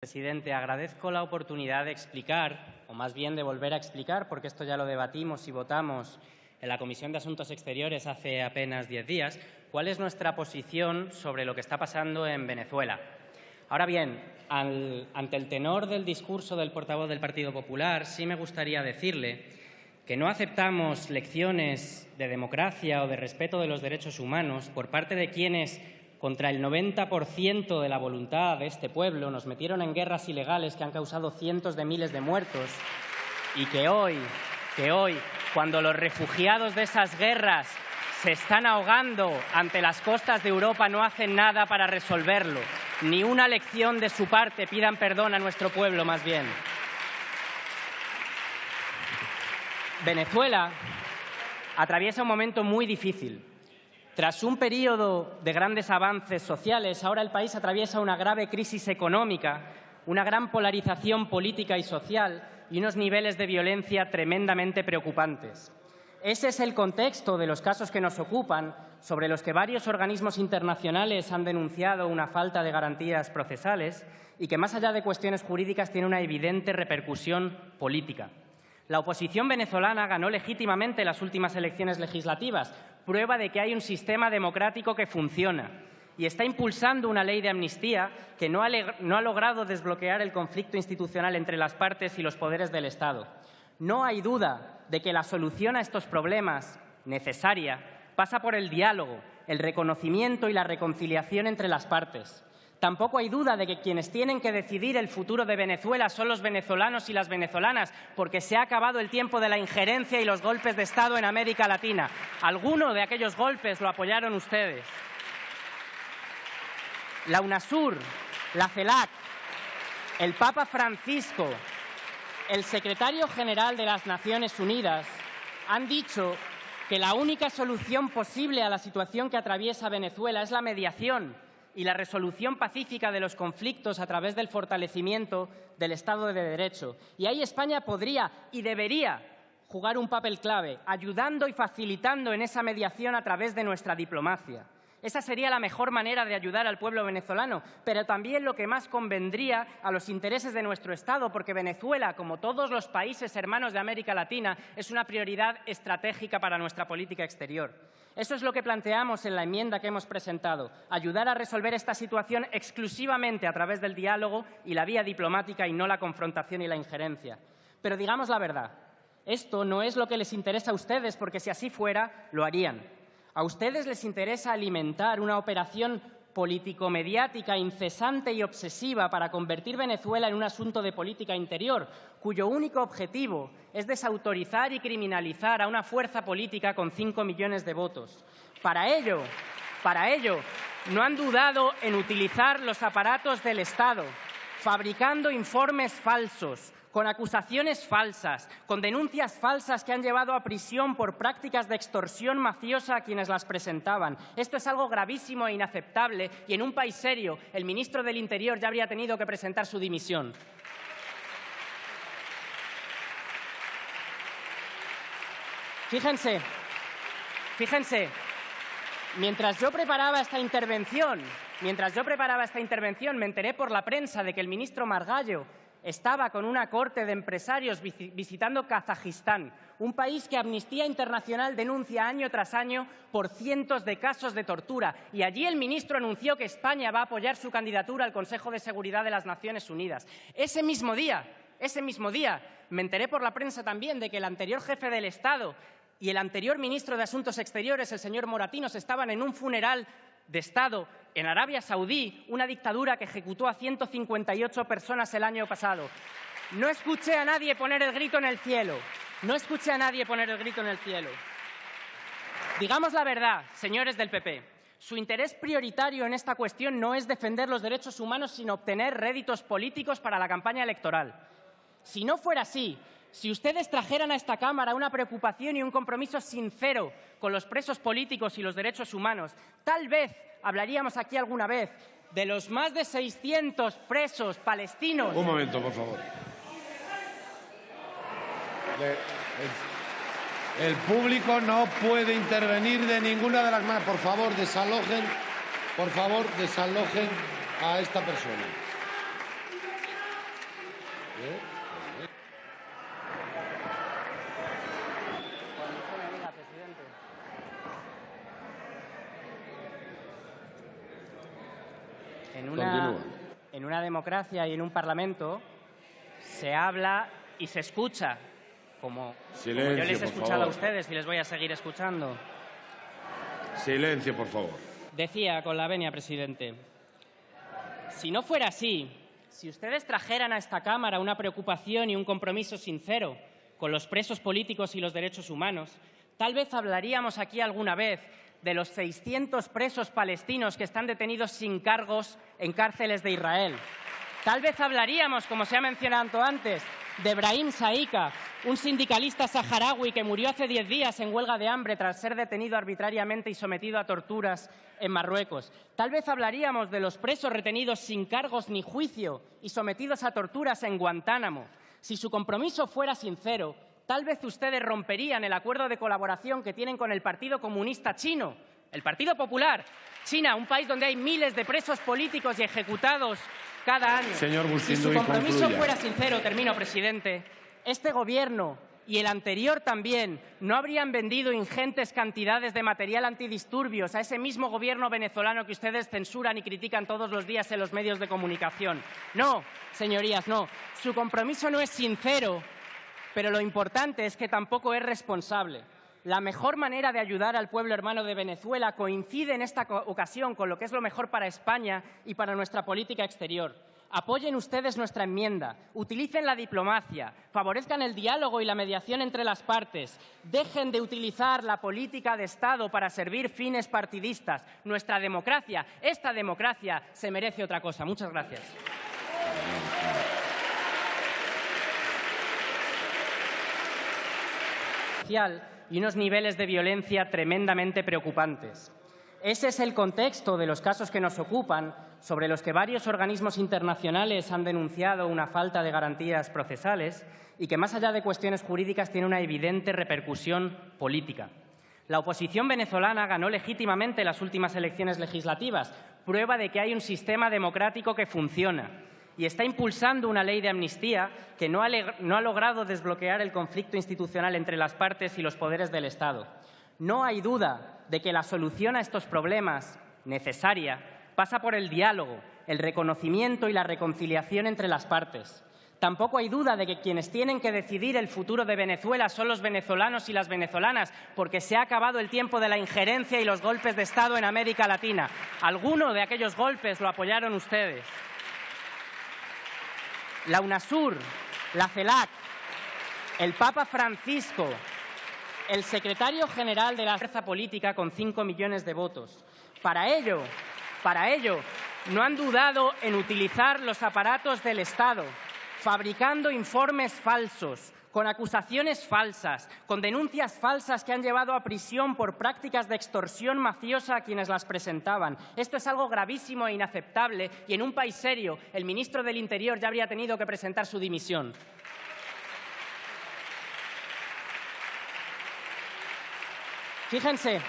Presidente, agradezco la oportunidad de explicar, o más bien de volver a explicar, porque esto ya lo debatimos y votamos en la Comisión de Asuntos Exteriores hace apenas 10 días, cuál es nuestra posición sobre lo que está pasando en Venezuela. Ahora bien, ante el tenor del discurso del portavoz del Partido Popular, sí me gustaría decirle que no aceptamos lecciones de democracia o de respeto de los derechos humanos por parte de quienes, contra el 90% de la voluntad de este pueblo, nos metieron en guerras ilegales que han causado cientos de miles de muertos y que hoy, cuando los refugiados de esas guerras se están ahogando ante las costas de Europa, no hacen nada para resolverlo. Ni una lección de su parte, pidan perdón a nuestro pueblo, más bien. Venezuela atraviesa un momento muy difícil. Tras un periodo de grandes avances sociales, ahora el país atraviesa una grave crisis económica, una gran polarización política y social y unos niveles de violencia tremendamente preocupantes. Ese es el contexto de los casos que nos ocupan, sobre los que varios organismos internacionales han denunciado una falta de garantías procesales y que, más allá de cuestiones jurídicas, tiene una evidente repercusión política. La oposición venezolana ganó legítimamente las últimas elecciones legislativas, prueba de que hay un sistema democrático que funciona, y está impulsando una ley de amnistía que no ha logrado desbloquear el conflicto institucional entre las partes y los poderes del Estado. No hay duda de que la solución a estos problemas, necesaria, pasa por el diálogo, el reconocimiento y la reconciliación entre las partes. Tampoco hay duda de que quienes tienen que decidir el futuro de Venezuela son los venezolanos y las venezolanas, porque se ha acabado el tiempo de la injerencia y los golpes de Estado en América Latina. Alguno de aquellos golpes lo apoyaron ustedes. La UNASUR, la CELAC, el Papa Francisco, el secretario general de las Naciones Unidas han dicho que la única solución posible a la situación que atraviesa Venezuela es la mediación y la resolución pacífica de los conflictos a través del fortalecimiento del Estado de Derecho. Y ahí España podría y debería jugar un papel clave, ayudando y facilitando en esa mediación a través de nuestra diplomacia. Esa sería la mejor manera de ayudar al pueblo venezolano, pero también lo que más convendría a los intereses de nuestro Estado, porque Venezuela, como todos los países hermanos de América Latina, es una prioridad estratégica para nuestra política exterior. Eso es lo que planteamos en la enmienda que hemos presentado, ayudar a resolver esta situación exclusivamente a través del diálogo y la vía diplomática y no la confrontación y la injerencia. Pero digamos la verdad, esto no es lo que les interesa a ustedes, porque si así fuera, lo harían. A ustedes les interesa alimentar una operación político-mediática incesante y obsesiva para convertir Venezuela en un asunto de política interior, cuyo único objetivo es desautorizar y criminalizar a una fuerza política con 5 millones de votos. Para ello, no han dudado en utilizar los aparatos del Estado, fabricando informes falsos, con acusaciones falsas, con denuncias falsas que han llevado a prisión por prácticas de extorsión mafiosa a quienes las presentaban. Esto es algo gravísimo e inaceptable y en un país serio el ministro del Interior ya habría tenido que presentar su dimisión. Fíjense, mientras yo preparaba esta intervención, me enteré por la prensa de que el ministro Margallo estaba con una corte de empresarios visitando Kazajistán, un país que Amnistía Internacional denuncia año tras año por cientos de casos de tortura. Y allí el ministro anunció que España va a apoyar su candidatura al Consejo de Seguridad de las Naciones Unidas. Ese mismo día, me enteré por la prensa también de que el anterior jefe del Estado y el anterior ministro de Asuntos Exteriores, el señor Moratinos, estaban en un funeral de Estado en Arabia Saudí, una dictadura que ejecutó a 158 personas el año pasado. No escuché a nadie poner el grito en el cielo. Digamos la verdad, señores del PP. Su interés prioritario en esta cuestión no es defender los derechos humanos, sino obtener réditos políticos para la campaña electoral. Si no fuera así, si ustedes trajeran a esta Cámara una preocupación y un compromiso sincero con los presos políticos y los derechos humanos, tal vez hablaríamos aquí alguna vez de los más de 600 presos palestinos. Un momento, por favor. El público no puede intervenir de ninguna de las maneras. Por favor, desalojen a esta persona. En una democracia y en un parlamento se habla y se escucha, como yo les he escuchado a ustedes y les voy a seguir escuchando. Silencio, por favor. Decía con la venia, presidente, si no fuera así, si ustedes trajeran a esta Cámara una preocupación y un compromiso sincero con los presos políticos y los derechos humanos, tal vez hablaríamos aquí alguna vez de los 600 presos palestinos que están detenidos sin cargos en cárceles de Israel. Tal vez hablaríamos, como se ha mencionado antes, de Brahim Saika, un sindicalista saharaui que murió hace 10 días en huelga de hambre tras ser detenido arbitrariamente y sometido a torturas en Marruecos. Tal vez hablaríamos de los presos retenidos sin cargos ni juicio y sometidos a torturas en Guantánamo. Si su compromiso fuera sincero, tal vez ustedes romperían el acuerdo de colaboración que tienen con el Partido Comunista Chino, el Partido Popular. China, un país donde hay miles de presos políticos y ejecutados cada año. Señor Bustinduy, si su compromiso concluya. fuera sincero, termino, presidente, este Gobierno y el anterior también no habrían vendido ingentes cantidades de material antidisturbios a ese mismo Gobierno venezolano que ustedes censuran y critican todos los días en los medios de comunicación. No, señorías, no. Su compromiso no es sincero, pero lo importante es que tampoco es responsable. La mejor manera de ayudar al pueblo hermano de Venezuela coincide en esta ocasión con lo que es lo mejor para España y para nuestra política exterior. Apoyen ustedes nuestra enmienda, utilicen la diplomacia, favorezcan el diálogo y la mediación entre las partes, dejen de utilizar la política de Estado para servir fines partidistas. Nuestra democracia, esta democracia, se merece otra cosa. Muchas gracias. Y unos niveles de violencia tremendamente preocupantes. Ese es el contexto de los casos que nos ocupan, sobre los que varios organismos internacionales han denunciado una falta de garantías procesales y que, más allá de cuestiones jurídicas, tiene una evidente repercusión política. La oposición venezolana ganó legítimamente las últimas elecciones legislativas, prueba de que hay un sistema democrático que funciona, y está impulsando una ley de amnistía que no ha logrado desbloquear el conflicto institucional entre las partes y los poderes del Estado. No hay duda de que la solución a estos problemas, necesaria, pasa por el diálogo, el reconocimiento y la reconciliación entre las partes. Tampoco hay duda de que quienes tienen que decidir el futuro de Venezuela son los venezolanos y las venezolanas, porque se ha acabado el tiempo de la injerencia y los golpes de Estado en América Latina. Alguno de aquellos golpes lo apoyaron ustedes. La UNASUR, la CELAC, el Papa Francisco, el secretario general de la fuerza política con 5 millones de votos. Para ello, no han dudado en utilizar los aparatos del Estado, fabricando informes falsos, con acusaciones falsas, con denuncias falsas que han llevado a prisión por prácticas de extorsión mafiosa a quienes las presentaban. Esto es algo gravísimo e inaceptable y en un país serio el ministro del Interior ya habría tenido que presentar su dimisión. Fíjense,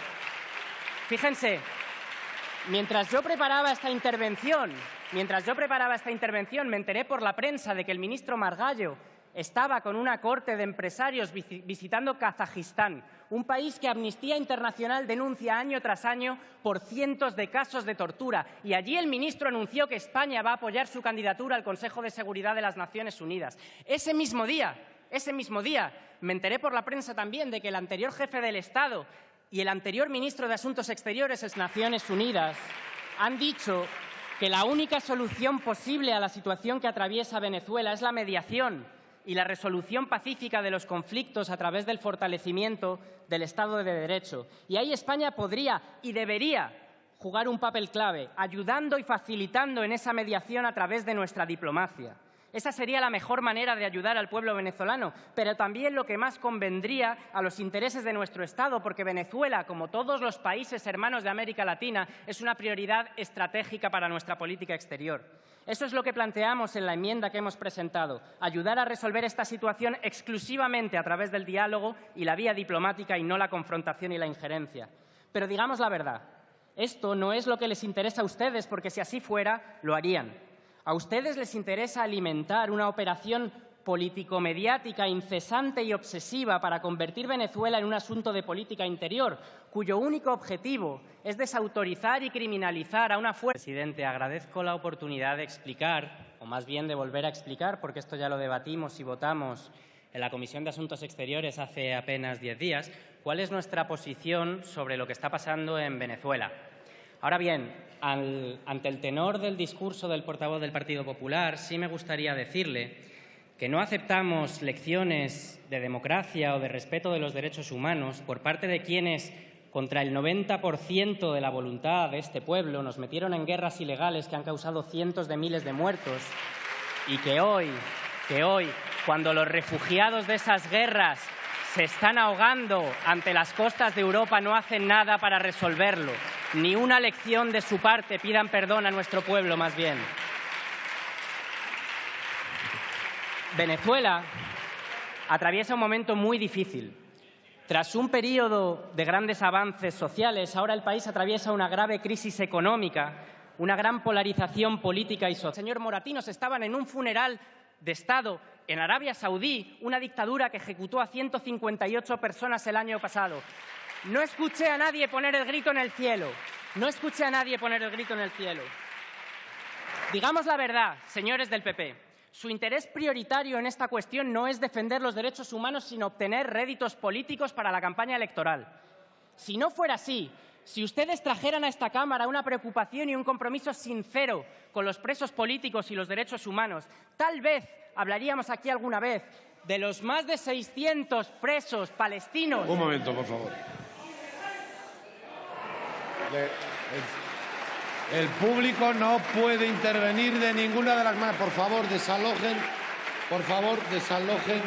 mientras yo preparaba esta intervención, me enteré por la prensa de que el ministro Margallo estaba con una corte de empresarios visitando Kazajistán, un país que Amnistía Internacional denuncia año tras año por cientos de casos de tortura. Y allí el ministro anunció que España va a apoyar su candidatura al Consejo de Seguridad de las Naciones Unidas. Ese mismo día, me enteré por la prensa también de que el anterior jefe del Estado y el anterior ministro de Asuntos Exteriores de las Naciones Unidas han dicho que la única solución posible a la situación que atraviesa Venezuela es la mediación y la resolución pacífica de los conflictos a través del fortalecimiento del Estado de Derecho. Y ahí España podría y debería jugar un papel clave, ayudando y facilitando en esa mediación a través de nuestra diplomacia. Esa sería la mejor manera de ayudar al pueblo venezolano, pero también lo que más convendría a los intereses de nuestro Estado, porque Venezuela, como todos los países hermanos de América Latina, es una prioridad estratégica para nuestra política exterior. Eso es lo que planteamos en la enmienda que hemos presentado, ayudar a resolver esta situación exclusivamente a través del diálogo y la vía diplomática y no la confrontación y la injerencia. Pero digamos la verdad, esto no es lo que les interesa a ustedes, porque si así fuera, lo harían. A ustedes les interesa alimentar una operación político-mediática incesante y obsesiva para convertir Venezuela en un asunto de política interior, cuyo único objetivo es desautorizar y criminalizar a una fuerza. Presidente, agradezco la oportunidad de explicar, o más bien de volver a explicar, porque esto ya lo debatimos y votamos en la Comisión de Asuntos Exteriores hace apenas 10 días, cuál es nuestra posición sobre lo que está pasando en Venezuela. Ahora bien, ante el tenor del discurso del portavoz del Partido Popular, sí me gustaría decirle que no aceptamos lecciones de democracia o de respeto de los derechos humanos por parte de quienes, contra el 90% de la voluntad de este pueblo, nos metieron en guerras ilegales que han causado cientos de miles de muertos y que hoy, cuando los refugiados de esas guerras se están ahogando ante las costas de Europa, no hacen nada para resolverlo. Ni una lección de su parte, pidan perdón a nuestro pueblo, más bien. Venezuela atraviesa un momento muy difícil. Tras un periodo de grandes avances sociales, ahora el país atraviesa una grave crisis económica, una gran polarización política y social. Señor Moratinos, estaban en un funeral de Estado en Arabia Saudí, una dictadura que ejecutó a 158 personas el año pasado. No escuché a nadie poner el grito en el cielo. No escuché a nadie poner el grito en el cielo. Digamos la verdad, señores del PP. Su interés prioritario en esta cuestión no es defender los derechos humanos, sino obtener réditos políticos para la campaña electoral. Si no fuera así, si ustedes trajeran a esta Cámara una preocupación y un compromiso sincero con los presos políticos y los derechos humanos, tal vez hablaríamos aquí alguna vez de los más de 600 presos palestinos. Un momento, por favor. El público no puede intervenir de ninguna de las maneras. Por favor, desalojen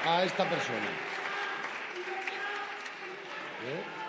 a esta persona. ¿Eh?